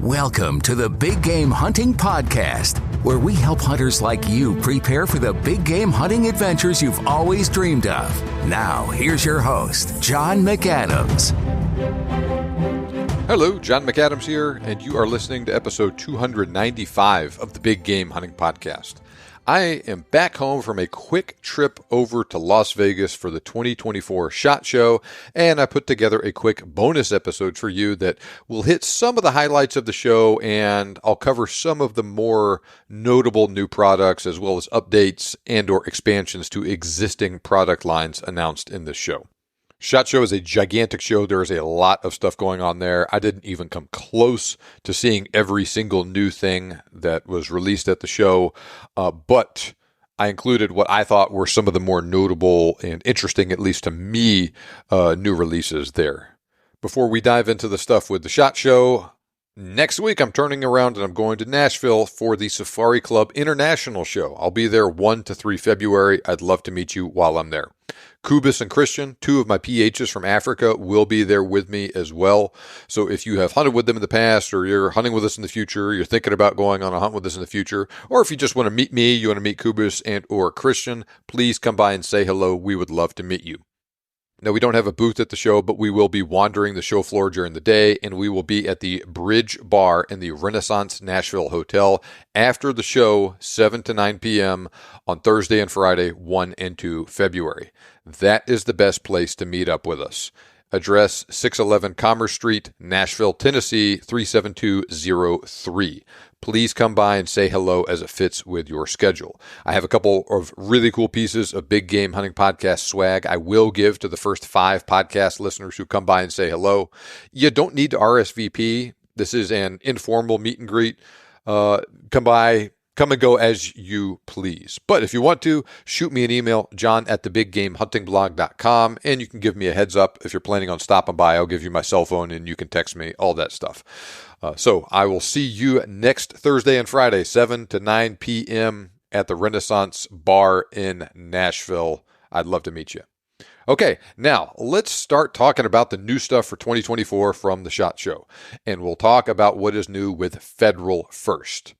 Welcome to the Big Game Hunting Podcast, where we help hunters like you prepare for the big game hunting adventures you've always dreamed of. Now, here's your host, John McAdams. Hello, John McAdams here, and you are listening to episode 295 of the Big Game Hunting Podcast. I am back home from a quick trip over to Las Vegas for the 2024 SHOT Show, and I put together a quick bonus episode for you that will hit some of the highlights of the show, and I'll cover some of the more notable new products as well as updates and or expansions to existing product lines announced in this show. SHOT Show is a gigantic show. There is a lot of stuff going on there. I didn't even come close to seeing every single new thing that was released at the show, but I included what I thought were some of the more notable and interesting, at least to me, new releases there. Before we dive into the stuff with the SHOT Show, next week I'm turning around and I'm going to Nashville for the Safari Club International Show. I'll be there 1 to 3 February. I'd love to meet you while I'm there. Kubis and Christian, two of my PHs from Africa, will be there with me as well. So if you have hunted with them in the past, or you're hunting with us in the future, you're thinking about going on a hunt with us in the future, or if you just want to meet me, you want to meet Kubis and or Christian, please come by and say hello. We would love to meet you. Now, we don't have a booth at the show, but we will be wandering the show floor during the day, and we will be at the Bridge Bar in the Renaissance Nashville Hotel after the show, 7 to 9 p.m. on Thursday and Friday, 1 and 2 February. That is the best place to meet up with us. Address 611 Commerce Street, Nashville, Tennessee, 37203. Please come by and say hello as it fits with your schedule. I have a couple of really cool pieces of Big Game Hunting Podcast swag I will give to the first 5 podcast listeners who come by and say hello. You don't need to RSVP. This is an informal meet and greet. Come by. Come and go as you please. But if you want to, shoot me an email, john@thebiggamehuntingblog.com, and you can give me a heads up. If you're planning on stopping by, I'll give you my cell phone, and you can text me, all that stuff. So I will see you next Thursday and Friday, 7 to 9 p.m. at the Renaissance Bar in Nashville. I'd love to meet you. Okay, now let's start talking about the new stuff for 2024 from the SHOT Show. And we'll talk about what is new with Federal first.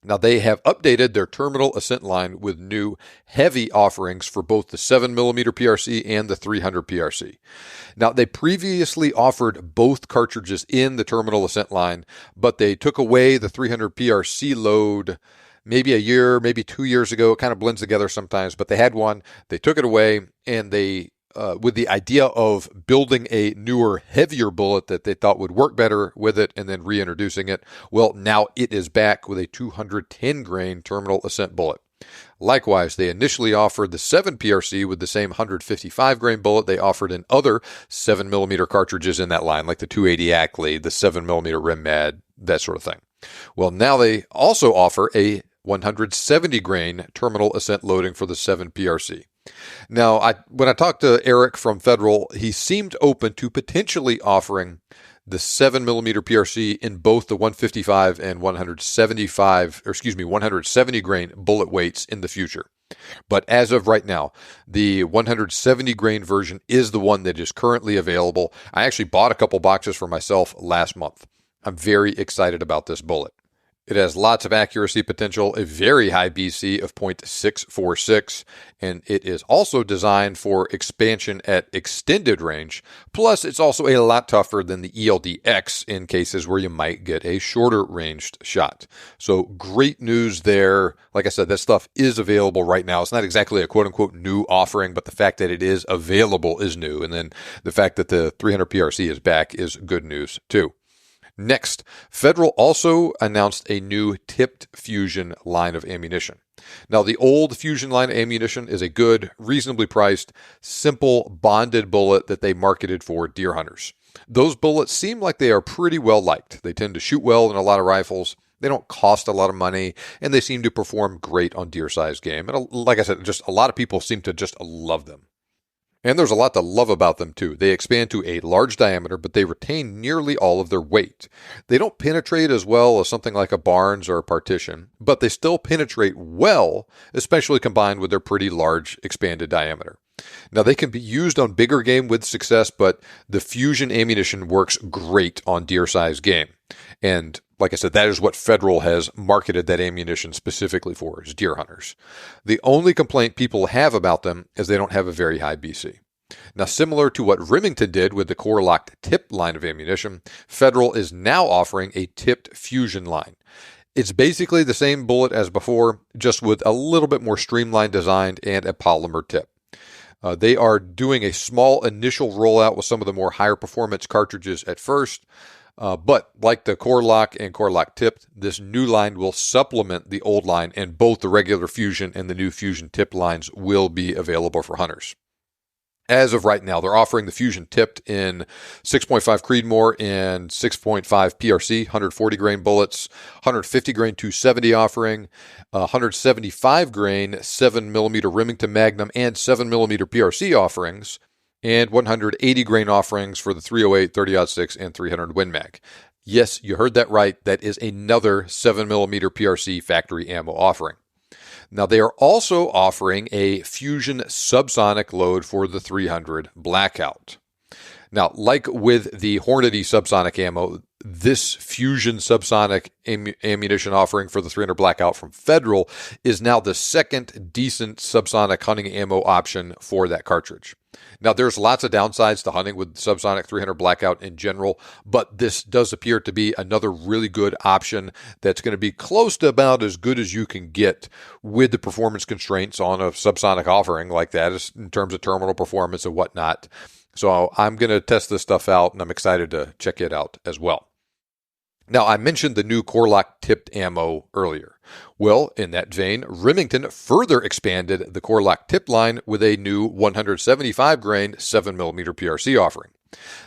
Now, they have updated their terminal ascent line with new heavy offerings for both the 7mm PRC and the 300 PRC. Now, they previously offered both cartridges in the terminal ascent line, but they took away the 300 PRC load maybe a year, maybe 2 years ago. It kind of blends together sometimes, but they had one. They took it away, and they with the idea of building a newer, heavier bullet that they thought would work better with it and then reintroducing it. Well, now it is back with a 210 grain terminal ascent bullet. Likewise, they initially offered the 7 PRC with the same 155 grain bullet they offered in other 7mm cartridges in that line, like the 280 Ackley, the 7mm Rim Mad, that sort of thing. Well, now they also offer a 170 grain terminal ascent loading for the 7 PRC. Now, when I talked to Eric from Federal, he seemed open to potentially offering the 7mm PRC in both the 155 and 170 grain bullet weights in the future. But as of right now, the 170 grain version is the one that is currently available. I actually bought a couple boxes for myself last month. I'm very excited about this bullet. It has lots of accuracy potential, a very high BC of .646, and it is also designed for expansion at extended range. Plus, it's also a lot tougher than the ELD-X in cases where you might get a shorter ranged shot. So great news there. Like I said, that stuff is available right now. It's not exactly a quote-unquote new offering, but the fact that it is available is new. And then the fact that the 300 PRC is back is good news too. Next, Federal also announced a new tipped Fusion line of ammunition. Now, the old Fusion line of ammunition is a good, reasonably priced, simple bonded bullet that they marketed for deer hunters. Those bullets seem like they are pretty well liked. They tend to shoot well in a lot of rifles. They don't cost a lot of money, and they seem to perform great on deer-sized game. And like I said, just a lot of people seem to just love them. And there's a lot to love about them, too. They expand to a large diameter, but they retain nearly all of their weight. They don't penetrate as well as something like a Barnes or a Partition, but they still penetrate well, especially combined with their pretty large expanded diameter. Now, they can be used on bigger game with success, but the Fusion ammunition works great on deer-sized game. And like I said, that is what Federal has marketed that ammunition specifically for, is deer hunters. The only complaint people have about them is they don't have a very high BC. Now, similar to what Remington did with the core-locked tipped line of ammunition, Federal is now offering a tipped fusion line. It's basically the same bullet as before, just with a little bit more streamlined design and a polymer tip. They are doing a small initial rollout with some of the more higher performance cartridges at first, but like the core lock and core lock tipped, this new line will supplement the old line, and both the regular fusion and the new fusion tipped lines will be available for hunters. As of right now, they're offering the Fusion tipped in 6.5 Creedmoor and 6.5 PRC, 140 grain bullets, 150 grain 270 offering, 175 grain 7mm Remington Magnum and 7mm PRC offerings, and 180 grain offerings for the 308, 30-06, and 300 Win Mag. Yes, you heard that right. That is another 7mm PRC factory ammo offering. Now, they are also offering a Fusion subsonic load for the 300 Blackout. Now, like with the Hornady subsonic ammo, this Fusion subsonic ammunition offering for the 300 Blackout from Federal is now the second decent subsonic hunting ammo option for that cartridge. Now, there's lots of downsides to hunting with subsonic 300 Blackout in general, but this does appear to be another really good option that's going to be close to about as good as you can get with the performance constraints on a subsonic offering like that in terms of terminal performance and whatnot. So I'm going to test this stuff out, and I'm excited to check it out as well. Now, I mentioned the new Core-Lock tipped ammo earlier. Well, in that vein, Remington further expanded the Core-Lock tipped line with a new 175 grain 7mm PRC offering.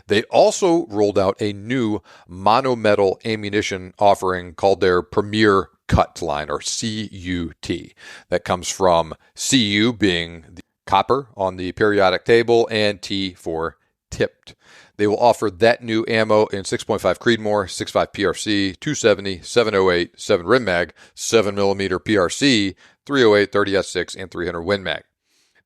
They also rolled out a new monometal ammunition offering called their Premier Cut line, or CUT. That comes from CU being the copper on the periodic table and T for tipped. They will offer that new ammo in 6.5 Creedmoor, 6.5 PRC, 270, 708, 7 Rim Mag, 7mm PRC, 308, 30-06, and 300 Win Mag.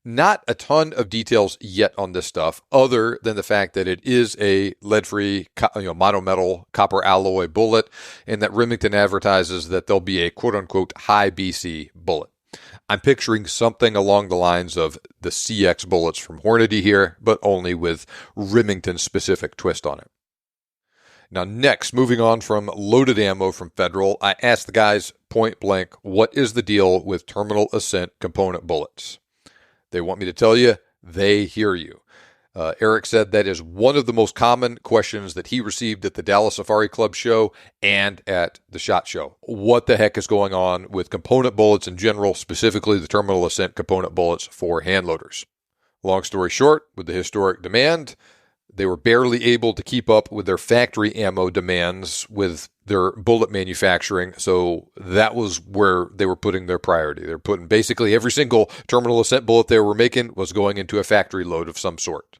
Not a ton of details yet on this stuff, other than the fact that it is a lead-free, monometal copper alloy bullet, and that Remington advertises that there'll be a quote-unquote high BC bullet. I'm picturing something along the lines of the CX bullets from Hornady here, but only with Remington-specific twist on it. Now next, moving on from loaded ammo from Federal, I asked the guys point blank, what is the deal with terminal ascent component bullets? They want me to tell you, they hear you. Eric said that is one of the most common questions that he received at the Dallas Safari Club show and at the SHOT Show. What the heck is going on with component bullets in general, specifically the terminal ascent component bullets for hand loaders? Long story short, with the historic demand, they were barely able to keep up with their factory ammo demands with their bullet manufacturing, so that was where they were putting their priority. They're putting basically every single terminal ascent bullet they were making was going into a factory load of some sort.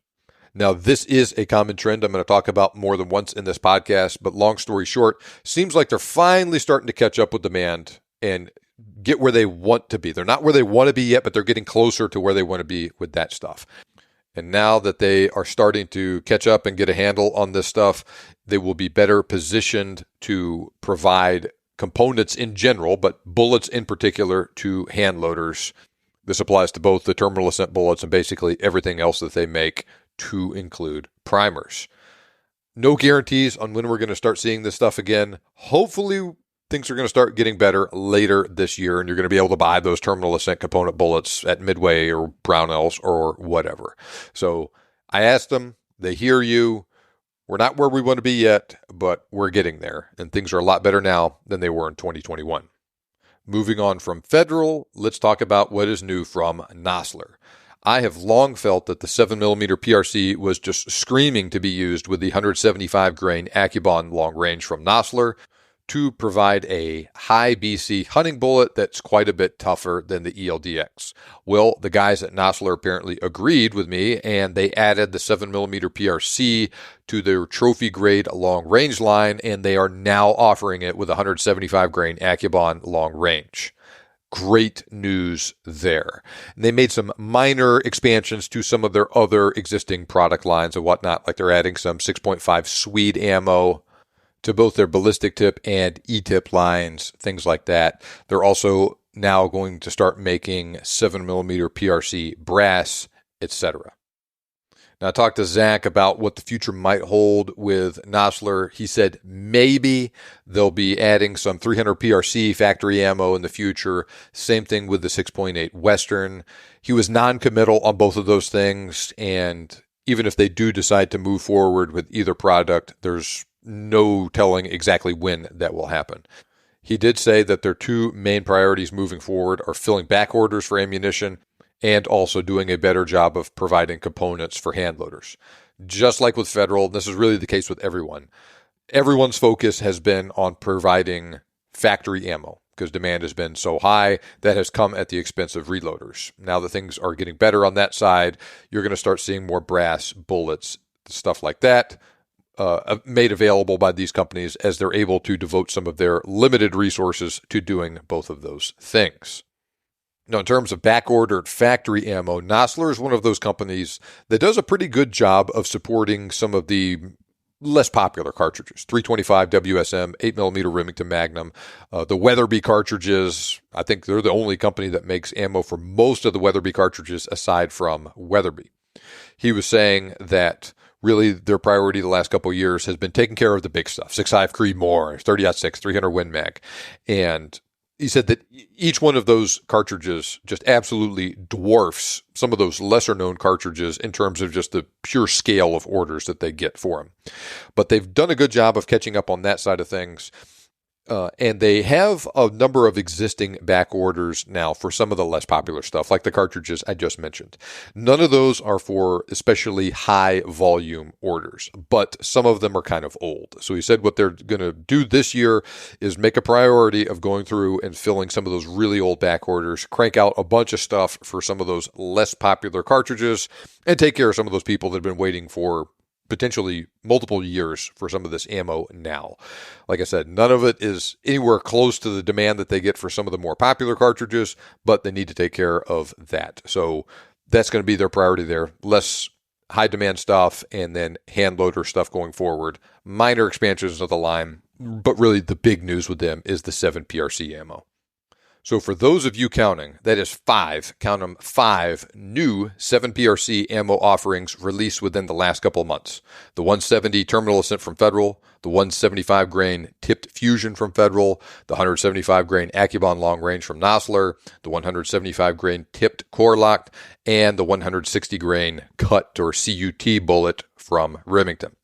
Now, this is a common trend I'm going to talk about more than once in this podcast, but long story short, seems like they're finally starting to catch up with demand and get where they want to be. They're not where they want to be yet, but they're getting closer to where they want to be with that stuff. And now that they are starting to catch up and get a handle on this stuff, they will be better positioned to provide components in general, but bullets in particular, to hand loaders. This applies to both the terminal ascent bullets and basically everything else that they make, to include primers. No guarantees on when we're going to start seeing this stuff again. Hopefully, things are going to start getting better later this year, and you're going to be able to buy those terminal ascent component bullets at Midway or Brownells or whatever. So I asked them, they hear you. We're not where we want to be yet, but we're getting there, and things are a lot better now than they were in 2021. Moving on from Federal, let's talk about what is new from Nosler. I have long felt that the 7mm PRC was just screaming to be used with the 175 grain Accubon long range from Nosler to provide a high BC hunting bullet that's quite a bit tougher than the ELDX. Well, the guys at Nosler apparently agreed with me, and they added the 7mm PRC to their trophy grade long range line, and they are now offering it with 175 grain Accubon long range. Great news there. And they made some minor expansions to some of their other existing product lines and whatnot, like they're adding some 6.5 Swede ammo to both their ballistic tip and E-tip lines, things like that. They're also now going to start making 7mm PRC brass, etc. Now, I talked to Zach about what the future might hold with Nosler. He said maybe they'll be adding some 300 PRC factory ammo in the future. Same thing with the 6.8 Western. He was non-committal on both of those things, and even if they do decide to move forward with either product, there's no telling exactly when that will happen. He did say that their two main priorities moving forward are filling back orders for ammunition and also doing a better job of providing components for hand loaders. Just like with Federal, this is really the case with everyone. Everyone's focus has been on providing factory ammo because demand has been so high. That has come at the expense of reloaders. Now that things are getting better on that side, you're going to start seeing more brass, bullets, stuff like that made available by these companies as they're able to devote some of their limited resources to doing both of those things. Now, in terms of back-ordered factory ammo, Nosler is one of those companies that does a pretty good job of supporting some of the less popular cartridges. 325 WSM, 8mm Remington Magnum, the Weatherby cartridges. I think they're the only company that makes ammo for most of the Weatherby cartridges aside from Weatherby. He was saying that really their priority the last couple of years has been taking care of the big stuff. 6.5 Creedmoor, 30-06, 300 Win Mag, and he said that each one of those cartridges just absolutely dwarfs some of those lesser-known cartridges in terms of just the pure scale of orders that they get for them. But they've done a good job of catching up on that side of things. And they have a number of existing back orders now for some of the less popular stuff, like the cartridges I just mentioned. None of those are for especially high volume orders, but some of them are kind of old. So he said what they're going to do this year is make a priority of going through and filling some of those really old back orders, crank out a bunch of stuff for some of those less popular cartridges, and take care of some of those people that have been waiting for potentially multiple years for some of this ammo now. Like I said, none of it is anywhere close to the demand that they get for some of the more popular cartridges, but they need to take care of that. So that's going to be their priority there. Less high demand stuff and then hand loader stuff going forward. Minor expansions of the line, but really the big news with them is the 7 PRC ammo. So for those of you counting, that is 5, count them, 5 new 7 PRC ammo offerings released within the last couple of months. The 170 Terminal Ascent from Federal, the 175 grain Tipped Fusion from Federal, the 175 grain Accubon Long Range from Nosler, the 175 grain Tipped Core Locked, and the 160 grain Cut or CUT bullet from Remington.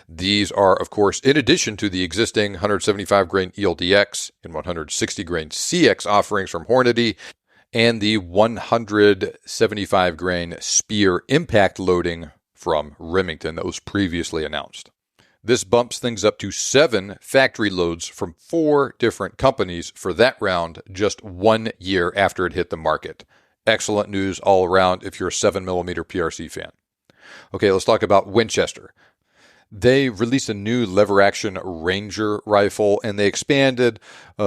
These are, of course, in addition to the existing 175 grain ELDX and 160 grain CX offerings from Hornady and the 175 grain Spear impact loading from Remington that was previously announced. This bumps things up to 7 factory loads from 4 different companies for that round just 1 year after it hit the market. Excellent news all around if you're a 7mm PRC fan. Okay, let's talk about Winchester. They released a new lever-action Ranger rifle, and they expanded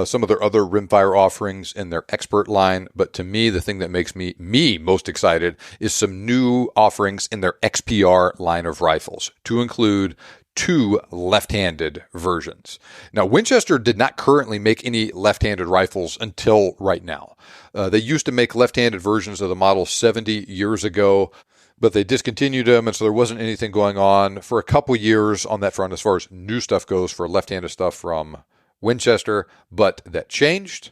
some of their other rimfire offerings in their Expert line. But to me, the thing that makes me most excited is some new offerings in their XPR line of rifles, to include 2 left-handed versions. Now, Winchester did not currently make any left-handed rifles until right now. They used to make left-handed versions of the Model 70 years ago, but they discontinued them, and so there wasn't anything going on for a couple years on that front as far as new stuff goes for left-handed stuff from Winchester, but that changed.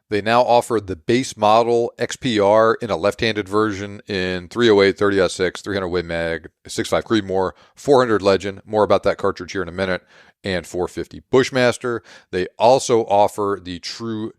They now offer the base model XPR in a left-handed version in 308, 30-06, 300 Win Mag, 6.5 Creedmoor, 400 Legend, more about that cartridge here in a minute, and 450 Bushmaster. They also offer the True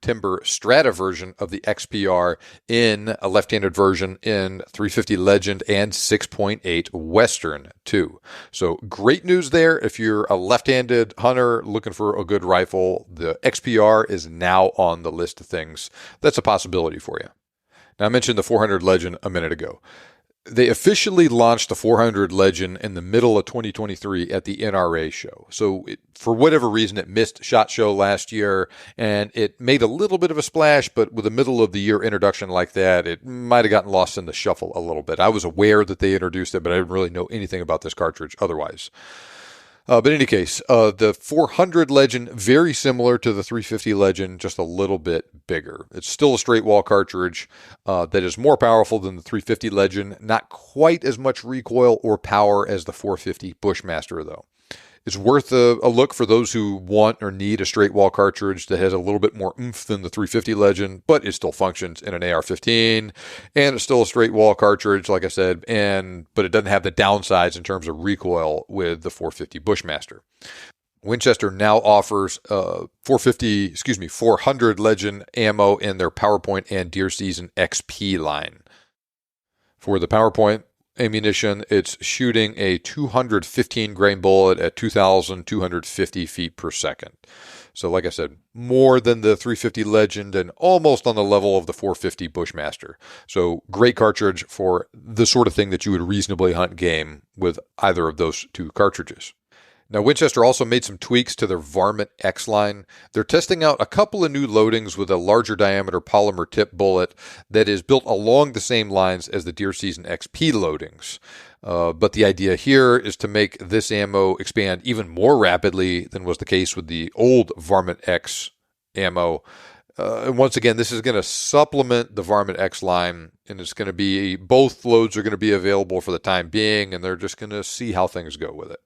Timber Strata version of the XPR in a left-handed version in 350 Legend and 6.8 Western too. So great news there. If you're a left-handed hunter looking for a good rifle, the XPR is now on the list of things. That's a possibility for you. Now, I mentioned the 400 Legend a minute ago. They officially launched the 400 Legend in the middle of 2023 at the NRA show. So for whatever reason, it missed SHOT Show last year, and it made a little bit of a splash, but with a middle of the year introduction like that, it might have gotten lost in the shuffle a little bit. I was aware that they introduced it, but I didn't really know anything about this cartridge otherwise. But in any case, the 400 Legend, very similar to the 350 Legend, just a little bit bigger. It's still a straight wall cartridge that is more powerful than the 350 Legend. Not quite as much recoil or power as the 450 Bushmaster, though. It's worth a look for those who want or need a straight wall cartridge that has a little bit more oomph than the 350 Legend, but it still functions in an AR-15, and it's still a straight wall cartridge, like I said, but it doesn't have the downsides in terms of recoil with the 450 Bushmaster. Winchester now offers 400 Legend ammo in their PowerPoint and Deer Season XP line. For the PowerPoint ammunition, it's shooting a 215 grain bullet at 2,250 feet per second. So like I said, more than the 350 Legend and almost on the level of the 450 Bushmaster. So great cartridge for the sort of thing that you would reasonably hunt game with either of those two cartridges. Now, Winchester also made some tweaks to their Varmint X line. They're testing out a couple of new loadings with a larger diameter polymer tip bullet that is built along the same lines as the Deer Season XP loadings. But the idea here is to make this ammo expand even more rapidly than was the case with the old Varmint X ammo. And once again, this is going to supplement the Varmint X line, and it's going to be, both loads are going to be available for the time being, and they're just going to see how things go with it.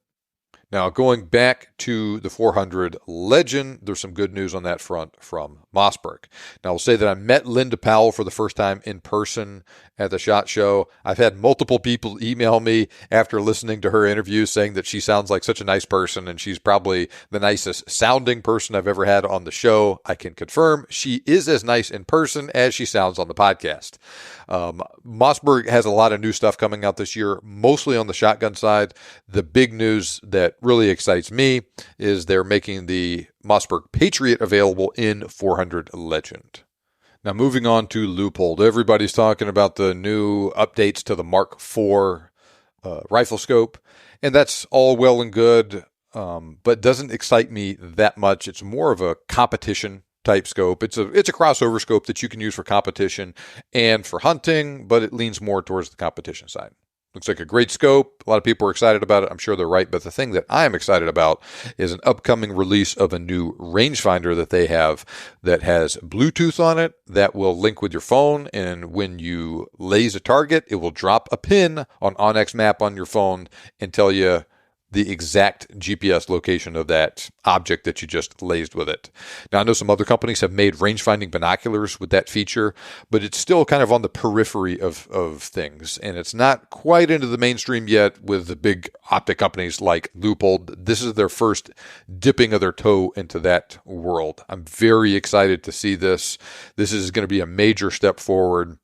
Now, going back to the 400 Legend, there's some good news on that front from Mossberg. Now, I'll say that I met Linda Powell for the first time in person at the SHOT Show. I've had multiple people email me after listening to her interview saying that she sounds like such a nice person, and she's probably the nicest sounding person I've ever had on the show. I can confirm she is as nice in person as she sounds on the podcast. Mossberg has a lot of new stuff coming out this year, mostly on the shotgun side. The big news that really excites me is they're making the Mossberg Patriot available in 400 Legend. Now, moving on to Leupold. Everybody's talking about the new updates to the Mark IV rifle scope, and that's all well and good, but doesn't excite me that much. It's more of a competition type scope. It's a crossover scope that you can use for competition and for hunting, but it leans more towards the competition side. Looks like a great scope. A lot of people are excited about it. I'm sure they're right. But the thing that I am excited about is an upcoming release of a new rangefinder that they have that has Bluetooth on it that will link with your phone. And when you laze a target, it will drop a pin on OnX Map on your phone and tell you the exact GPS location of that object that you just lased with it. Now, I know some other companies have made range-finding binoculars with that feature, but it's still kind of on the periphery of things, and it's not quite into the mainstream yet with the big optic companies like Leupold. This is their first dipping of their toe into that world. I'm very excited to see this. This is going to be a major step forward.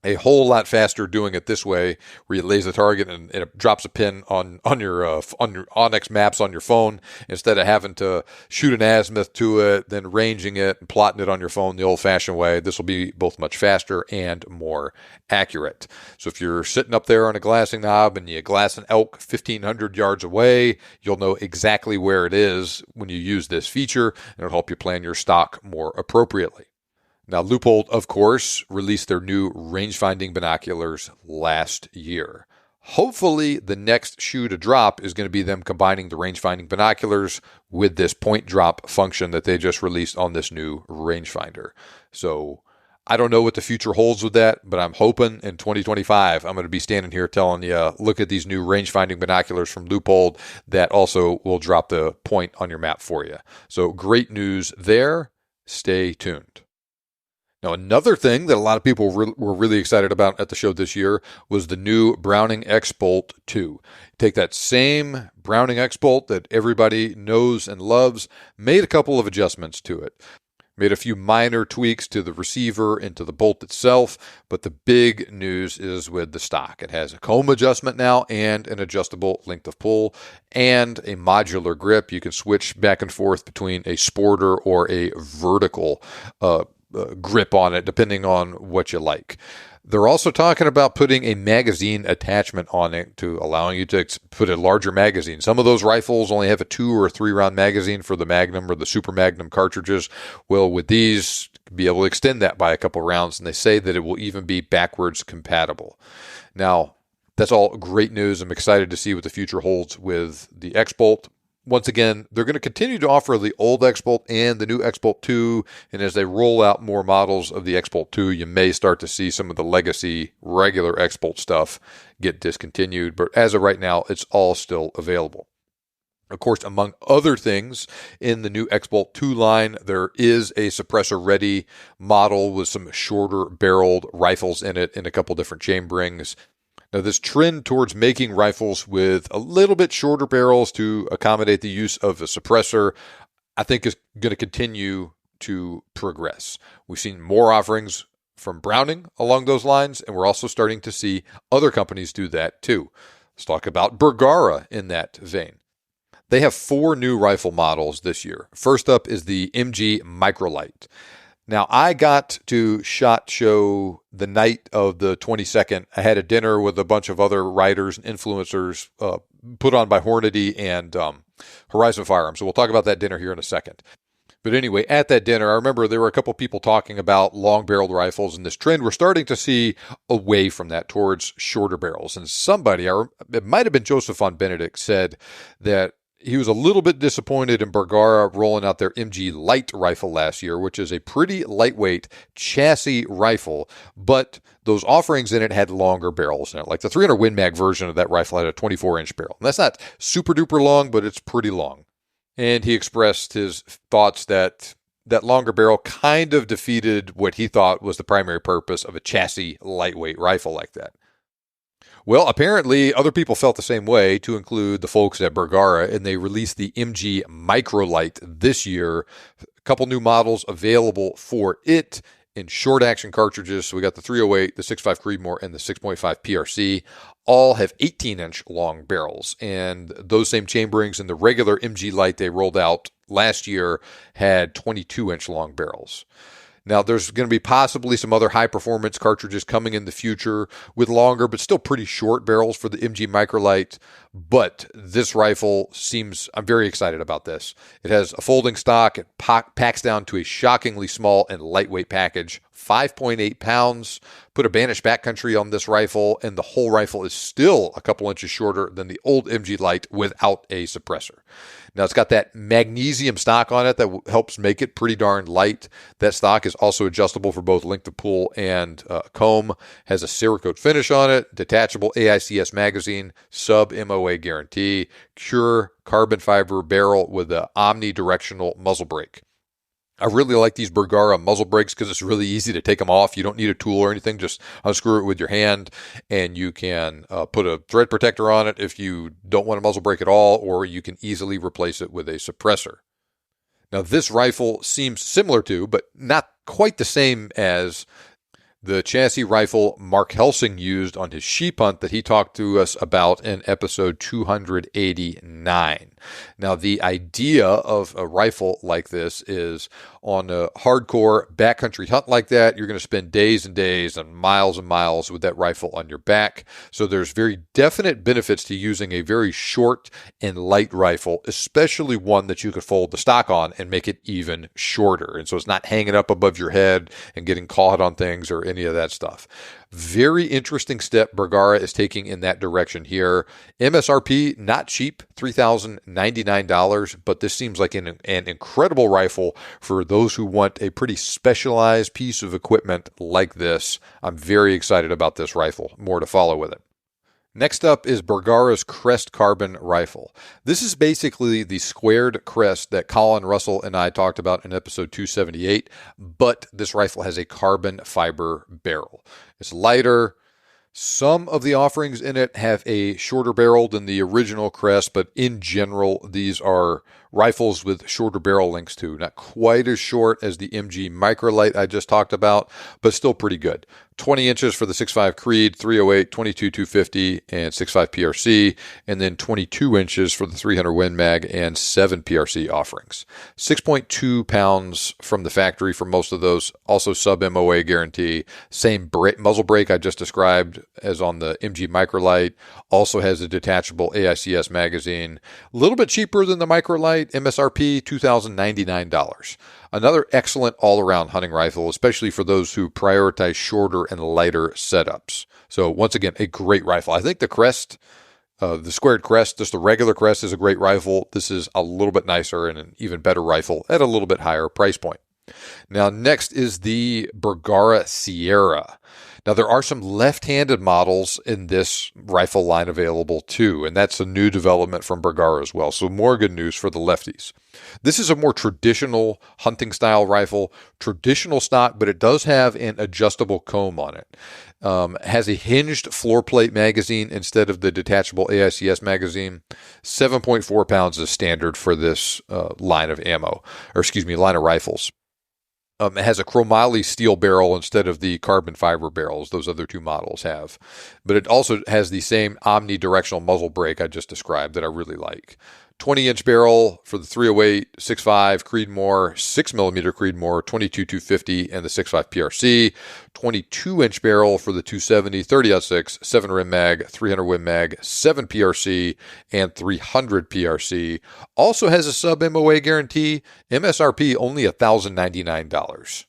A whole lot faster doing it this way, where you laze the target and it drops a pin on your OnX Maps on your phone, instead of having to shoot an azimuth to it, then ranging it and plotting it on your phone the old-fashioned way. This will be both much faster and more accurate. So if you're sitting up there on a glassing knob and you glass an elk 1,500 yards away, you'll know exactly where it is when you use this feature, and it'll help you plan your stock more appropriately. Now, Leupold, of course, released their new range-finding binoculars last year. Hopefully, the next shoe to drop is going to be them combining the range-finding binoculars with this point drop function that they just released on this new rangefinder. So, I don't know what the future holds with that, but I'm hoping in 2025, I'm going to be standing here telling you, look at these new range-finding binoculars from Leupold that also will drop the point on your map for you. So, great news there. Stay tuned. Now, another thing that a lot of people were really excited about at the show this year was the new Browning X-Bolt 2. Take that same Browning X-Bolt that everybody knows and loves, made a couple of adjustments to it. Made a few minor tweaks to the receiver and to the bolt itself, but the big news is with the stock. It has a comb adjustment now and an adjustable length of pull and a modular grip. You can switch back and forth between a sporter or a vertical grip on it, depending on what you like. They're also talking about putting a magazine attachment on it to allowing you to put a larger magazine. Some of those rifles only have a 2 or 3 round magazine for the Magnum or the Super Magnum cartridges. Well, with these, be able to extend that by a couple rounds, and they say that it will even be backwards compatible. Now, that's all great news. I'm excited to see what the future holds with the X-Bolt. once again, they're going to continue to offer the old X-Bolt and the new X-Bolt 2, and as they roll out more models of the X-Bolt 2, you may start to see some of the legacy regular X-Bolt stuff get discontinued, but as of right now, it's all still available. Of course, among other things, in the new X-Bolt 2 line, there is a suppressor-ready model with some shorter-barreled rifles in it in a couple different chamberings. Now, this trend towards making rifles with a little bit shorter barrels to accommodate the use of a suppressor, I think is going to continue to progress. We've seen more offerings from Browning along those lines, and we're also starting to see other companies do that too. Let's talk about Bergara in that vein. They have 4 new rifle models this year. First up is the MG Microlight. Now, I got to SHOT Show the night of the 22nd. I had a dinner with a bunch of other writers and influencers put on by Hornady and Horizon Firearms. So we'll talk about that dinner here in a second. But anyway, at that dinner, I remember there were a couple people talking about long-barreled rifles and this trend. We're starting to see away from that towards shorter barrels. And somebody, it might have been Joseph von Benedict, said that he was a little bit disappointed in Bergara rolling out their MG Light rifle last year, which is a pretty lightweight chassis rifle, but those offerings in it had longer barrels in it. Like the 300 Win Mag version of that rifle had a 24-inch barrel. And that's not super duper long, but it's pretty long. And he expressed his thoughts that that longer barrel kind of defeated what he thought was the primary purpose of a chassis lightweight rifle like that. Well, apparently other people felt the same way, to include the folks at Bergara, and they released the MG Microlight this year. A couple new models available for it in short action cartridges. So we got the 308, the 6.5 Creedmoor, and the 6.5 PRC. All have 18-inch long barrels, and those same chamberings in the regular MG Light they rolled out last year had 22-inch long barrels. Now, there's going to be possibly some other high-performance cartridges coming in the future with longer but still pretty short barrels for the MG Microlight. But this rifle I'm very excited about this. It has a folding stock. It packs down to a shockingly small and lightweight package, 5.8 pounds. Put a Banished Backcountry on this rifle, and the whole rifle is still a couple inches shorter than the old MG Light without a suppressor. Now, it's got that magnesium stock on it that helps make it pretty darn light. That stock is also adjustable for both length of pull and comb. Has a Cerakote finish on it, detachable AICS magazine, sub-MOA guarantee, pure carbon fiber barrel with an omnidirectional muzzle brake. I really like these Bergara muzzle brakes because it's really easy to take them off. You don't need a tool or anything. Just unscrew it with your hand, and you can put a thread protector on it if you don't want a muzzle brake at all, or you can easily replace it with a suppressor. Now, this rifle seems similar to, but not quite the same as, the chassis rifle Mark Helsing used on his sheep hunt that he talked to us about in episode 289. Now, the idea of a rifle like this is on a hardcore backcountry hunt like that, you're going to spend days and days and miles with that rifle on your back. So there's very definite benefits to using a very short and light rifle, especially one that you could fold the stock on and make it even shorter. And so it's not hanging up above your head and getting caught on things or any of that stuff. Very interesting step Bergara is taking in that direction here. MSRP, not cheap, $3,099, but this seems like an incredible rifle for those who want a pretty specialized piece of equipment like this. I'm very excited about this rifle. More to follow with it. Next up is Bergara's Crest Carbon rifle. This is basically the squared crest that Colin Russell and I talked about in episode 278, but this rifle has a carbon fiber barrel. It's lighter. Some of the offerings in it have a shorter barrel than the original crest, but in general, these are rifles with shorter barrel lengths too. Not quite as short as the MG Microlight I just talked about, but still pretty good. 20 inches for the 6.5 Creed, 308, 22 250, and 6.5 PRC, and then 22 inches for the 300 Win Mag and 7 PRC offerings. 6.2 pounds from the factory for most of those, also sub-MOA guarantee. Same muzzle brake I just described as on the MG Microlight. Also has a detachable AICS magazine. A little bit cheaper than the Microlight, MSRP $2,099. Another excellent all-around hunting rifle, especially for those who prioritize shorter and lighter setups. So once again, a great rifle. I think the Crest The squared crest, just the regular crest, is a great rifle. This is a little bit nicer and an even better rifle at a little bit higher price point. Now, next is the Bergara Sierra. Now, there are some left-handed models in this rifle line available too, and that's a new development from Bergara as well. So more good news for the lefties. This is a more traditional hunting style rifle, traditional stock, but it does have an adjustable comb on it. Has a hinged floor plate magazine instead of the detachable AICS magazine. 7.4 pounds is standard for this line of line of rifles. It has a chromoly steel barrel instead of the carbon fiber barrels those other two models have. But it also has the same omnidirectional muzzle brake I just described that I really like. 20-inch barrel for the 308, 6.5 Creedmoor, 6mm Creedmoor, 22-250, and the 6.5 PRC. 22-inch barrel for the 270, 30-06, 7 Rim Mag, 300 Win Mag, 7 PRC, and 300 PRC. Also has a sub-MOA guarantee. MSRP only $1,099.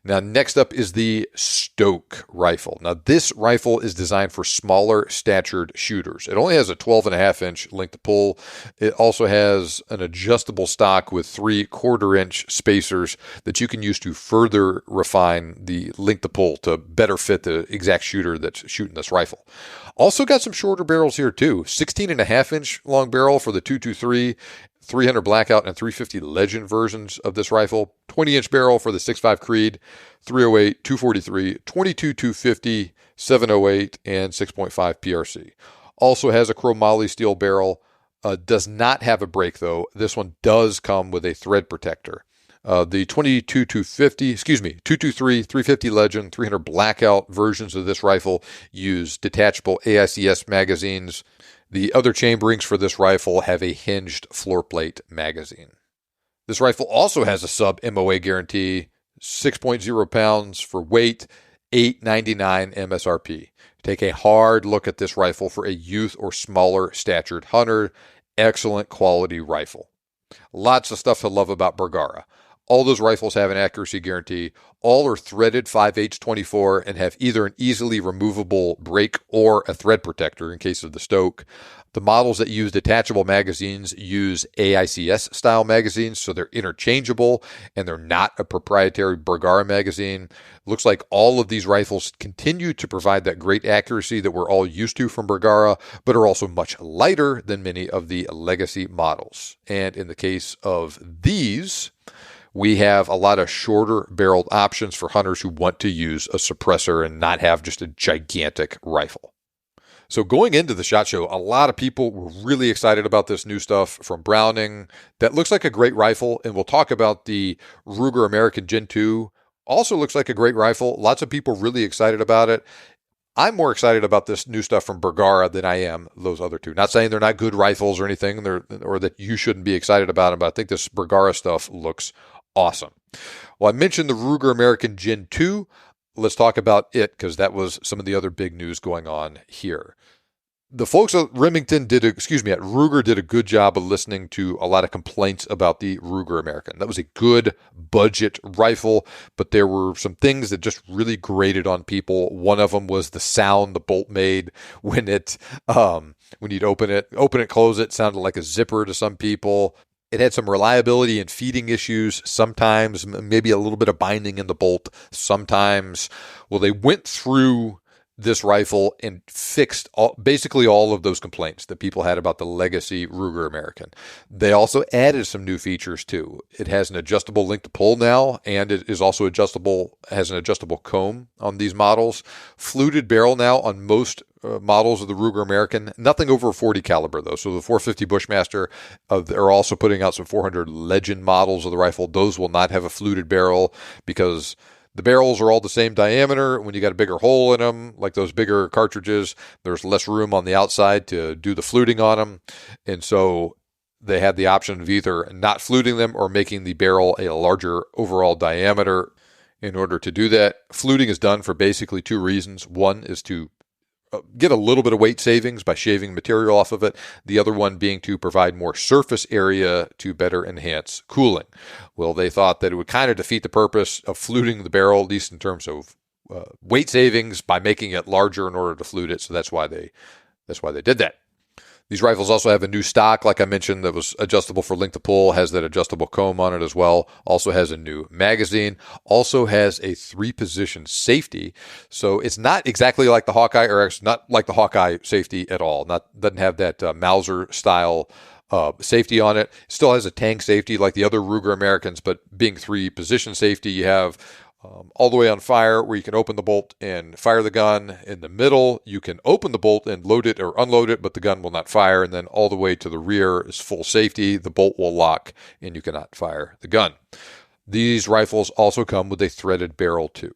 Now, next up is the Stoke rifle. Now, this rifle is designed for smaller statured shooters. It only has a 12.5-inch length to pull. It also has an adjustable stock with 3/4-inch spacers that you can use to further refine the length to pull to better fit the exact shooter that's shooting this rifle. Also got some shorter barrels here too. 16.5-inch long barrel for the 223, 300 Blackout, and 350 Legend versions of this rifle. 20-inch barrel for the 6.5 Creed, 308, 243, 22-250, 708, and 6.5 PRC. Also has a chromoly steel barrel. Does not have a brake though. This one does come with a thread protector. The 223, 350 Legend, 300 Blackout versions of this rifle use detachable AICS magazines. The other chamberings for this rifle have a hinged floor plate magazine. This rifle also has a sub-MOA guarantee, 6.0 pounds for weight, $899 MSRP. Take a hard look at this rifle for a youth or smaller statured hunter. Excellent quality rifle. Lots of stuff to love about Bergara. All those rifles have an accuracy guarantee. All are threaded 5H24 and have either an easily removable brake or a thread protector in case of the Stoke. The models that use detachable magazines use AICS style magazines, so they're interchangeable and they're not a proprietary Bergara magazine. Looks like all of these rifles continue to provide that great accuracy that we're all used to from Bergara, but are also much lighter than many of the legacy models. And in the case of these, we have a lot of shorter barreled options for hunters who want to use a suppressor and not have just a gigantic rifle. So going into the SHOT Show, a lot of people were really excited about this new stuff from Browning. That looks like a great rifle, and we'll talk about the Ruger American Gen 2. Also looks like a great rifle. Lots of people really excited about it. I'm more excited about this new stuff from Bergara than I am those other two. Not saying they're not good rifles or anything, or that you shouldn't be excited about them, but I think this Bergara stuff looks awesome. Well, I mentioned the Ruger American Gen 2. Let's talk about it because that was some of the other big news going on here. The folks at Ruger did a good job of listening to a lot of complaints about the Ruger American. That was a good budget rifle, but there were some things that just really grated on people. One of them was the sound the bolt made when you'd open it, close it, sounded like a zipper to some people. It had some reliability and feeding issues sometimes, maybe a little bit of binding in the bolt sometimes. Well, they went through this rifle and fixed basically all of those complaints that people had about the legacy Ruger American. They also added some new features too. It has an adjustable link to pull now, and it is also has an adjustable comb on these models. Fluted barrel now on most models of the Ruger American. Nothing over a 40 caliber though. So the 450 Bushmaster, they're also putting out some 400 Legend models of the rifle. Those will not have a fluted barrel because the barrels are all the same diameter. When you got a bigger hole in them, like those bigger cartridges, there's less room on the outside to do the fluting on them. And so they had the option of either not fluting them or making the barrel a larger overall diameter. In order to do that, fluting is done for basically two reasons. One is to get a little bit of weight savings by shaving material off of it. The other one being to provide more surface area to better enhance cooling. Well, they thought that it would kind of defeat the purpose of fluting the barrel, at least in terms of weight savings, by making it larger in order to flute it. So that's why they did that. These rifles also have a new stock, like I mentioned, that was adjustable for length of pull, has that adjustable comb on it as well, also has a new magazine, also has a 3-position safety. So it's not exactly like the Hawkeye, or actually not like the Hawkeye safety at all. Doesn't have that Mauser style safety on it. Still has a tank safety like the other Ruger Americans, but being 3-position safety, you have all the way on fire, where you can open the bolt and fire the gun. In the middle, you can open the bolt and load it or unload it, but the gun will not fire. And then all the way to the rear is full safety. The bolt will lock and you cannot fire the gun. These rifles also come with a threaded barrel too.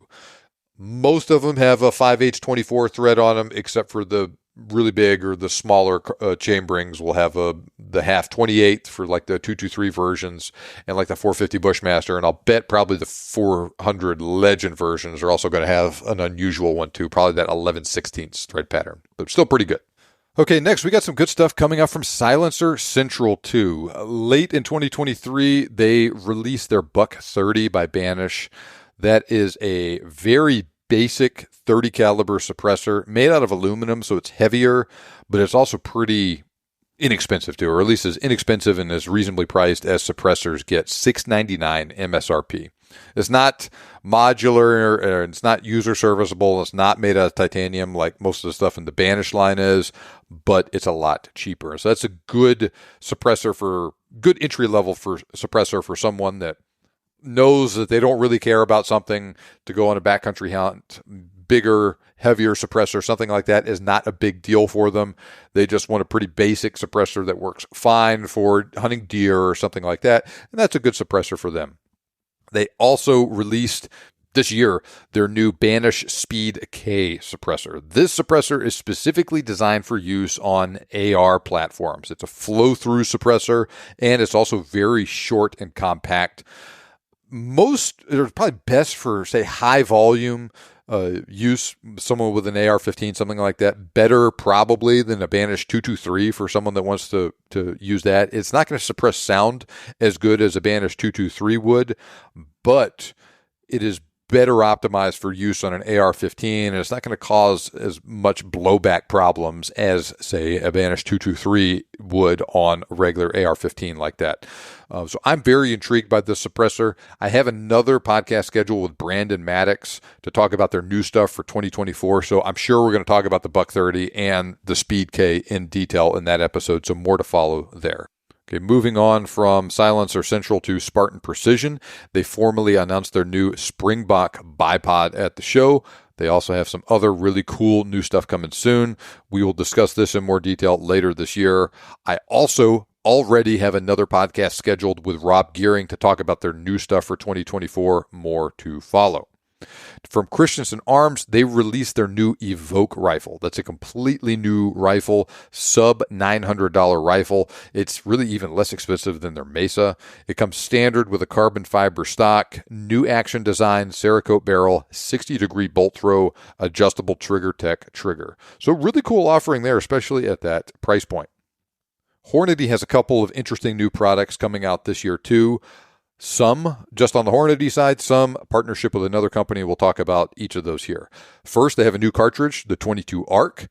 Most of them have a 5H24 thread on them, except for the really big or the smaller chamberings will have the half 28 for like the 223 versions and like the 450 Bushmaster. And I'll bet probably the 400 Legend versions are also going to have an unusual one too, probably that 11/16 thread pattern, but still pretty good. Okay, next we got some good stuff coming up from Silencer Central 2. Late in 2023, they released their Buck 30 by Banish. That is a very basic 30 caliber suppressor made out of aluminum, so it's heavier, but it's also pretty inexpensive too, or at least as inexpensive and as reasonably priced as suppressors get. $699 MSRP. It's not modular, or it's not user serviceable. It's not made out of titanium like most of the stuff in the Banish line is, but it's a lot cheaper. So that's a good good entry level for suppressor for someone that knows that they don't really care about something to go on a backcountry hunt. Bigger, heavier suppressor, something like that is not a big deal for them. They just want a pretty basic suppressor that works fine for hunting deer or something like that, and that's a good suppressor for them. They also released this year their new Banish Speed K suppressor. This suppressor is specifically designed for use on AR platforms. It's a flow-through suppressor, and it's also very short and compact. They're probably best for, say, high volume use, someone with an AR-15, something like that. Better probably than a Banish 223 for someone that wants to use that. It's not going to suppress sound as good as a Banish 223 would, but it is better optimized for use on an AR-15, and it's not going to cause as much blowback problems as, say, a Banish 223 would on a regular AR-15 like that. So I'm very intrigued by this suppressor. I have another podcast scheduled with Brandon Maddox to talk about their new stuff for 2024, so I'm sure we're going to talk about the Buck 30 and the Speed K in detail in that episode, so more to follow there. Okay, moving on from Silencer Central to Spartan Precision. They formally announced their new Springbok bipod at the show. They also have some other really cool new stuff coming soon. We will discuss this in more detail later this year. I also already have another podcast scheduled with Rob Gearing to talk about their new stuff for 2024. More to follow. From Christensen Arms, they released their new Evoke rifle. That's a completely new rifle, sub $900 rifle. It's really even less expensive than their Mesa. It comes standard with a carbon fiber stock, new action design, Cerakote barrel, 60-degree bolt throw, adjustable trigger tech trigger. So really cool offering there, especially at that price point. Hornady has a couple of interesting new products coming out this year too. Some just on the Hornady side, some partnership with another company. We'll talk about each of those here. First, they have a new cartridge, the 22 ARC.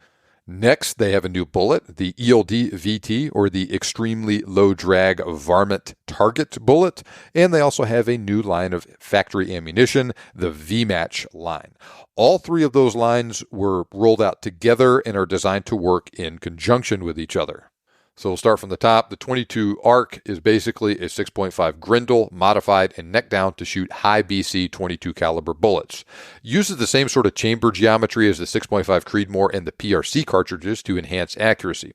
Next, they have a new bullet, the ELD VT, or the extremely low drag varmint target bullet. And they also have a new line of factory ammunition, the VMatch line. All three of those lines were rolled out together and are designed to work in conjunction with each other. So we'll start from the top. The 22 ARC is basically a 6.5 Grendel modified and neck down to shoot high BC 22 caliber bullets. Uses the same sort of chamber geometry as the 6.5 Creedmoor and the PRC cartridges to enhance accuracy.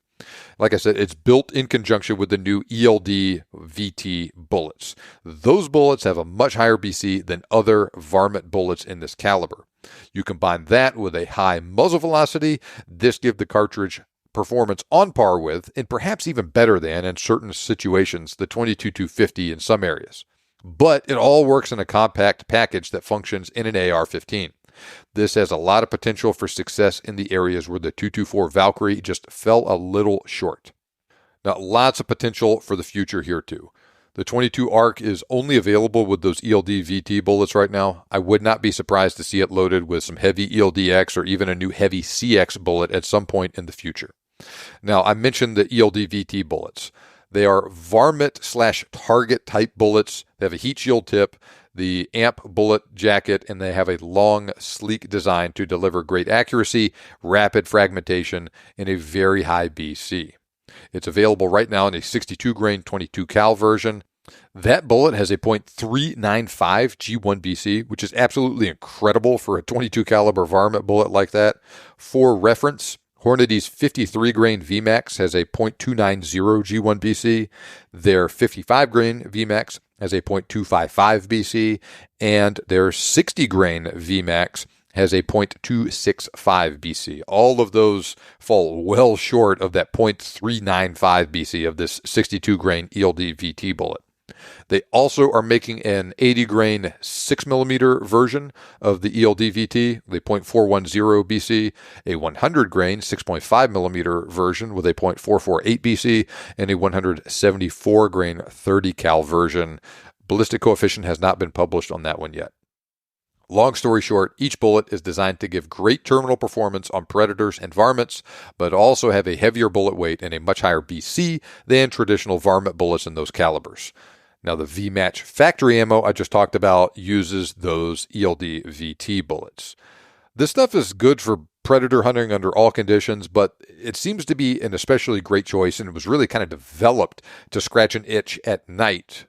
Like I said, it's built in conjunction with the new ELD VT bullets. Those bullets have a much higher BC than other varmint bullets in this caliber. You combine that with a high muzzle velocity. This gives the cartridge performance on par with, and perhaps even better than, in certain situations, the 22-250 in some areas. But it all works in a compact package that functions in an AR-15. This has a lot of potential for success in the areas where the 224 Valkyrie just fell a little short. Now, lots of potential for the future here too. The 22 ARC is only available with those ELD VT bullets right now. I would not be surprised to see it loaded with some heavy ELDX or even a new heavy CX bullet at some point in the future. Now, I mentioned the ELD VT bullets. They are varmint/target type bullets. They have a heat shield tip, the amp bullet jacket, and they have a long, sleek design to deliver great accuracy, rapid fragmentation, and a very high BC. It's available right now in a 62 grain 22 cal version. That bullet has a .395 G1 BC, which is absolutely incredible for a 22 caliber varmint bullet like that. For reference, Hornady's 53 grain VMAX has a .290 G1 BC. Their 55 grain VMAX has a .255 BC, and their 60 grain VMAX has a .265 BC. All of those fall well short of that .395 BC of this 62 grain ELD VT bullet. They also are making an 80 grain 6mm version of the ELD VT, the .410 BC, a 100 grain 6.5mm version with a .448 BC, and a 174 grain 30 cal version. Ballistic coefficient has not been published on that one yet. Long story short, each bullet is designed to give great terminal performance on predators and varmints, but also have a heavier bullet weight and a much higher BC than traditional varmint bullets in those calibers. Now, the V-Match factory ammo I just talked about uses those ELD VT bullets. This stuff is good for predator hunting under all conditions, but it seems to be an especially great choice, and it was really kind of developed to scratch an itch at night,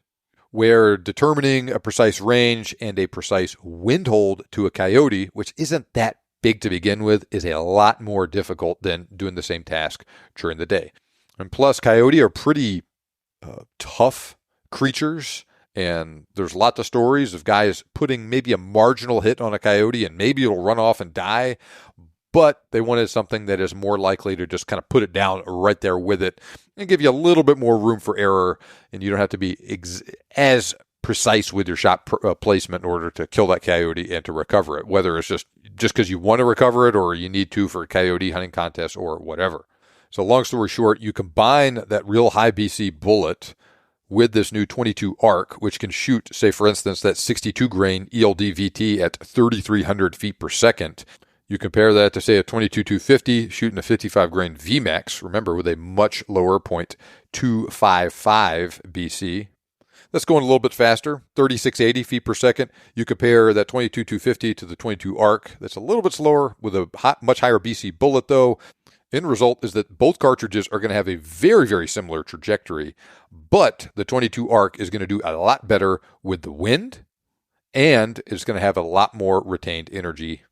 where determining a precise range and a precise wind hold to a coyote, which isn't that big to begin with, is a lot more difficult than doing the same task during the day. And plus, coyote are pretty tough creatures, and there's lots of stories of guys putting maybe a marginal hit on a coyote and maybe it'll run off and die, but they wanted something that is more likely to just kind of put it down right there with it and give you a little bit more room for error, and you don't have to be as precise with your shot placement in order to kill that coyote and to recover it, whether it's just because you want to recover it or you need to for a coyote hunting contest or whatever. So long story short, you combine that real high BC bullet with this new 22 ARC, which can shoot, say, for instance, that 62 grain ELD VT at 3,300 feet per second. You compare that to, say, a 22-250 shooting a 55 grain VMAX, remember, with a much lower .255 BC. That's going a little bit faster, 3,680 feet per second. You compare that 22-250 to the 22 ARC. That's a little bit slower with a much higher BC bullet, though. End result is that both cartridges are going to have a very, very similar trajectory, but the 22 ARC is going to do a lot better with the wind, and it's going to have a lot more retained energy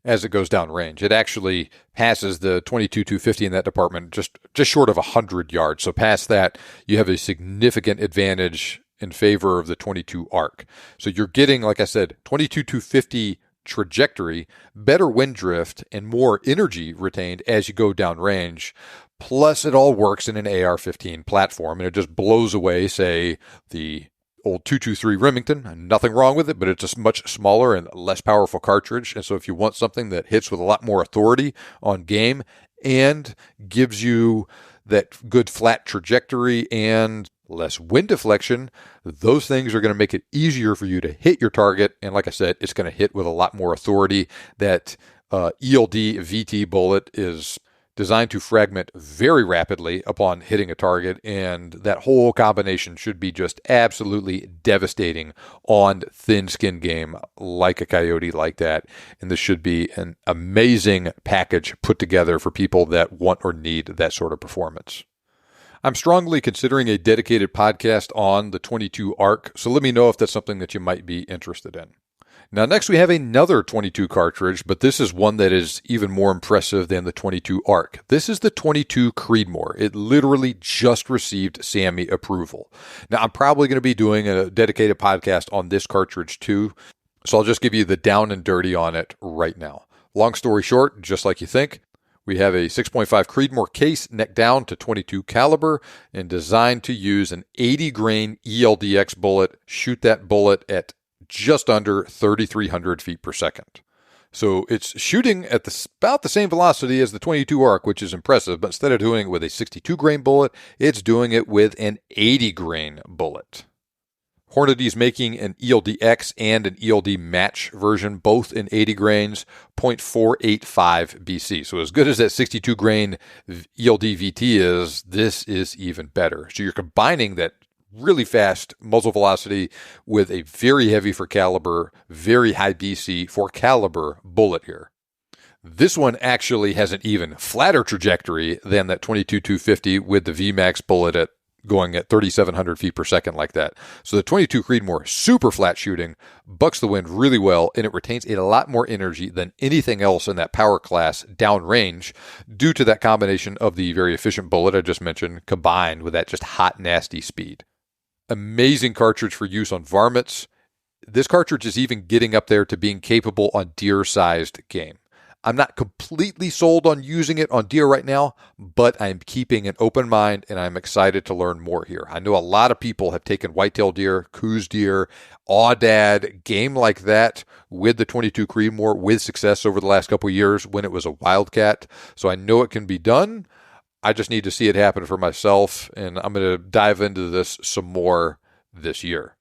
as it goes down range. It actually passes the 22-250 in that department just short of 100 yards. So past that, you have a significant advantage in favor of the 22 ARC. So you're getting, like I said, 22-250 trajectory, better wind drift, and more energy retained as you go down range. Plus, it all works in an AR-15 platform, and it just blows away, say, the old 223 Remington. Nothing wrong with it, but it's a much smaller and less powerful cartridge. And so if you want something that hits with a lot more authority on game and gives you that good flat trajectory and less wind deflection, those things are going to make it easier for you to hit your target. And like I said, it's going to hit with a lot more authority. That ELD VT bullet is designed to fragment very rapidly upon hitting a target, and that whole combination should be just absolutely devastating on thin-skinned game like a coyote like that. And this should be an amazing package put together for people that want or need that sort of performance. I'm strongly considering a dedicated podcast on the 22 ARC, so let me know if that's something that you might be interested in. Now, next we have another 22 cartridge, but this is one that is even more impressive than the 22 ARC. This is the 22 Creedmoor. It literally just received SAMI approval. Now, I'm probably going to be doing a dedicated podcast on this cartridge too, so I'll just give you the down and dirty on it right now. Long story short, just like you think, we have a 6.5 Creedmoor case neck down to 22 caliber and designed to use an 80 grain ELDX bullet, shoot that bullet at just under 3,300 feet per second. So it's shooting at about the same velocity as the 22 ARC, which is impressive, but instead of doing it with a 62 grain bullet, it's doing it with an 80 grain bullet. Hornady's making an ELD-X and an ELD match version, both in 80 grains, 0.485 BC. So as good as that 62 grain ELD VT is, this is even better. So you're combining that really fast muzzle velocity with a very heavy for caliber, very high BC for caliber bullet here. This one actually has an even flatter trajectory than that 22-250 with the VMAX bullet at going at 3,700 feet per second like that. So the 22 Creedmoor, super flat shooting, bucks the wind really well, and it retains a lot more energy than anything else in that power class downrange due to that combination of the very efficient bullet I just mentioned combined with that just hot, nasty speed. Amazing cartridge for use on varmints. This cartridge is even getting up there to being capable on deer-sized game. I'm not completely sold on using it on deer right now, but I'm keeping an open mind and I'm excited to learn more here. I know a lot of people have taken whitetail deer, coos deer, aoudad, game like that with the 22 Creedmoor with success over the last couple of years when it was a wildcat. So I know it can be done. I just need to see it happen for myself, and I'm going to dive into this some more this year.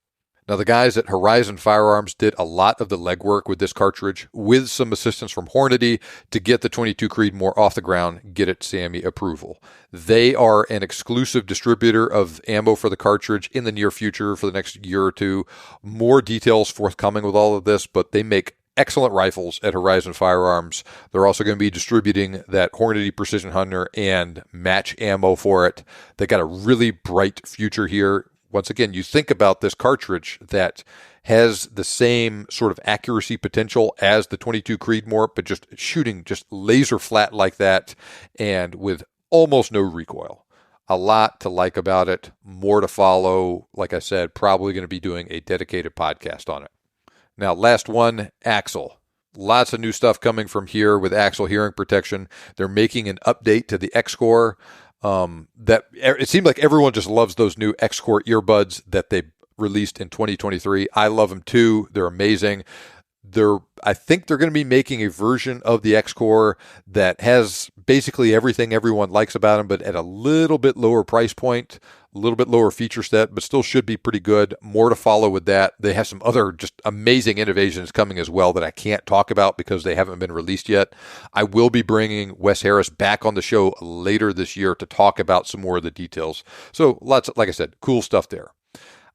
Now, the guys at Horizon Firearms did a lot of the legwork with this cartridge with some assistance from Hornady to get the 22 Creedmoor off the ground, get it SAMI approval. They are an exclusive distributor of ammo for the cartridge in the near future for the next year or two. More details forthcoming with all of this, but they make excellent rifles at Horizon Firearms. They're also going to be distributing that Hornady Precision Hunter and match ammo for it. They got a really bright future here. Once again, you think about this cartridge that has the same sort of accuracy potential as the 22 Creedmoor, but just shooting just laser flat like that and with almost no recoil. A lot to like about it, more to follow. Like I said, probably going to be doing a dedicated podcast on it. Now, last one, Axle. Lots of new stuff coming from here with Axle hearing protection. They're making an update to the X-Core. That it seemed like everyone just loves those new X-Core earbuds that they released in 2023. I love them too. They're amazing. I think they're going to be making a version of the X-Core that has basically everything everyone likes about them, but at a little bit lower price point, a little bit lower feature set, but still should be pretty good. More to follow with that. They have some other just amazing innovations coming as well that I can't talk about because they haven't been released yet. I will be bringing Wes Harris back on the show later this year to talk about some more of the details. So lots, like I said, cool stuff there.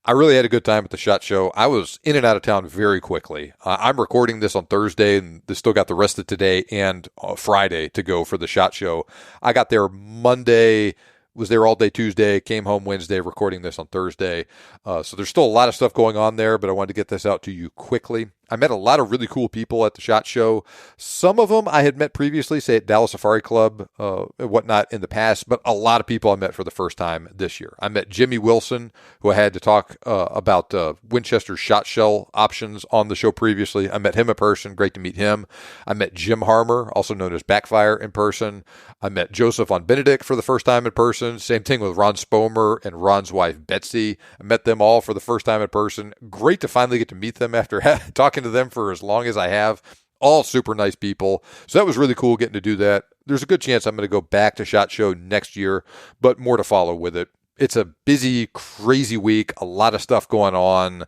I really had a good time at the SHOT Show. I was in and out of town very quickly. I'm recording this on Thursday, and they still got the rest of today and Friday to go for the SHOT Show. I got there Monday, was there all day Tuesday, came home Wednesday, recording this on Thursday. So there's still a lot of stuff going on there, but I wanted to get this out to you quickly. I met a lot of really cool people at the SHOT Show. Some of them I had met previously, say at Dallas Safari Club and whatnot in the past, but a lot of people I met for the first time this year. I met Jimmy Wilson, who I had to talk about Winchester's shot shell options on the show previously. I met him in person. Great to meet him. I met Jim Harmer, also known as Backfire, in person. I met Joseph von Benedict for the first time in person. Same thing with Ron Spomer and Ron's wife, Betsy. I met them all for the first time in person. Great to finally get to meet them after talking to them for as long as I have. All super nice people. So that was really cool getting to do that. There's a good chance I'm going to go back to SHOT Show next year, but more to follow with it. It's a busy, crazy week, a lot of stuff going on.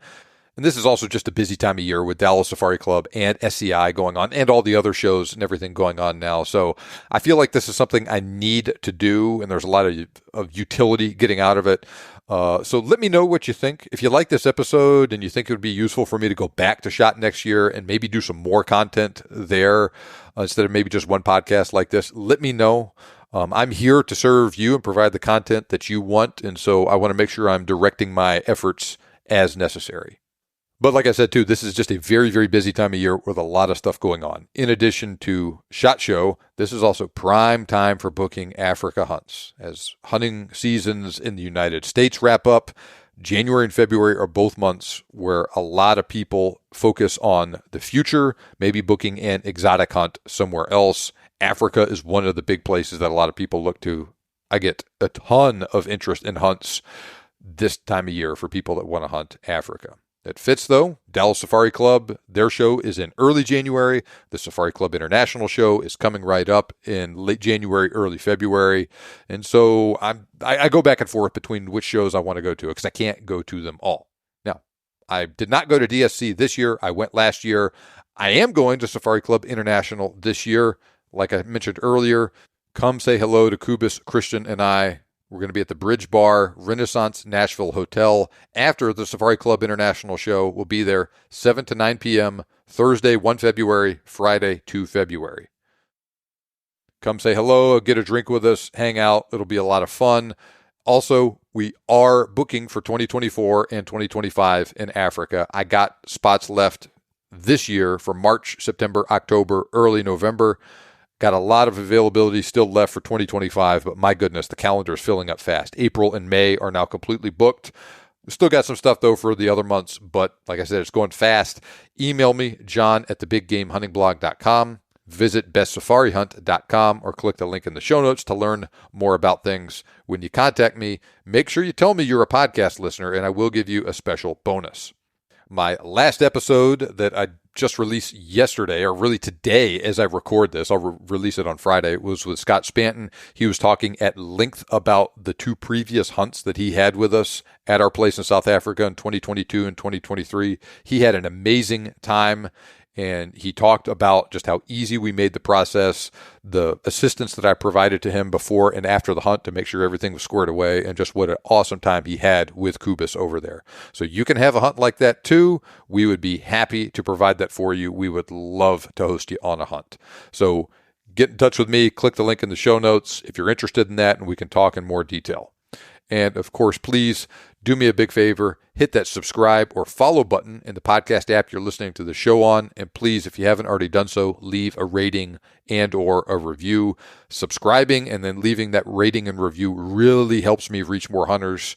And this is also just a busy time of year with Dallas Safari Club and SCI going on and all the other shows and everything going on now. So I feel like this is something I need to do, and there's a lot of utility getting out of it. So let me know what you think. If you like this episode and you think it would be useful for me to go back to SHOT next year and maybe do some more content there instead of maybe just one podcast like this, let me know. I'm here to serve you and provide the content that you want, and so I want to make sure I'm directing my efforts as necessary. But like I said, too, this is just a very, very busy time of year with a lot of stuff going on. In addition to SHOT Show, this is also prime time for booking Africa hunts. As hunting seasons in the United States wrap up, January and February are both months where a lot of people focus on the future, maybe booking an exotic hunt somewhere else. Africa is one of the big places that a lot of people look to. I get a ton of interest in hunts this time of year for people that want to hunt Africa. It fits, though. Dallas Safari Club, their show is in early January. The Safari Club International show is coming right up in late January, early February. And so I go back and forth between which shows I want to go to because I can't go to them all. Now, I did not go to DSC this year. I went last year. I am going to Safari Club International this year. Like I mentioned earlier, come say hello to Kubis, Christian, and I. We're going to be at the Bridge Bar, Renaissance Nashville Hotel. After the Safari Club International show, we'll be there 7 to 9 p.m., Thursday, 1 February, Friday, 2 February. Come say hello, get a drink with us, hang out. It'll be a lot of fun. Also, we are booking for 2024 and 2025 in Africa. I got spots left this year for March, September, October, early November. Got a lot of availability still left for 2025, but my goodness, the calendar is filling up fast. April and May are now completely booked. Still got some stuff, though, for the other months, but like I said, it's going fast. Email me, john@thebiggamehuntingblog.com. Visit bestsafarihunt.com or click the link in the show notes to learn more about things. When you contact me, make sure you tell me you're a podcast listener, and I will give you a special bonus. My last episode that I just released yesterday, or really today as I record this, I'll release it on Friday, was with Scott Spanton. He was talking at length about the 2 previous hunts that he had with us at our place in South Africa in 2022 and 2023. He had an amazing time. And he talked about just how easy we made the process, the assistance that I provided to him before and after the hunt to make sure everything was squared away, and just what an awesome time he had with Kubis over there. So you can have a hunt like that too. We would be happy to provide that for you. We would love to host you on a hunt. So get in touch with me. Click the link in the show notes if you're interested in that, and we can talk in more detail. And of course, please do me a big favor, hit that subscribe or follow button in the podcast app you're listening to the show on. And please, if you haven't already done so, leave a rating and or a review. Subscribing and then leaving that rating and review really helps me reach more hunters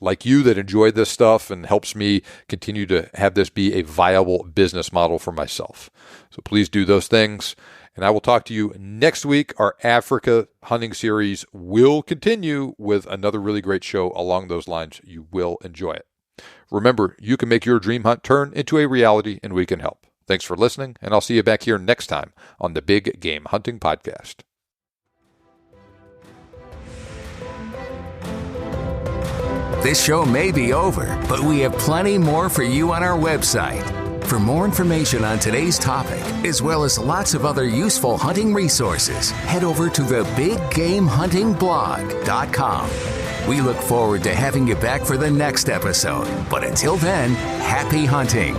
like you that enjoy this stuff and helps me continue to have this be a viable business model for myself. So please do those things. And I will talk to you next week. Our Africa hunting series will continue with another really great show along those lines. You will enjoy it. Remember, you can make your dream hunt turn into a reality, and we can help. Thanks for listening, and I'll see you back here next time on the Big Game Hunting Podcast. This show may be over, but we have plenty more for you on our website. For more information on today's topic, as well as lots of other useful hunting resources, head over to thebiggamehuntingblog.com. We look forward to having you back for the next episode. But until then, happy hunting.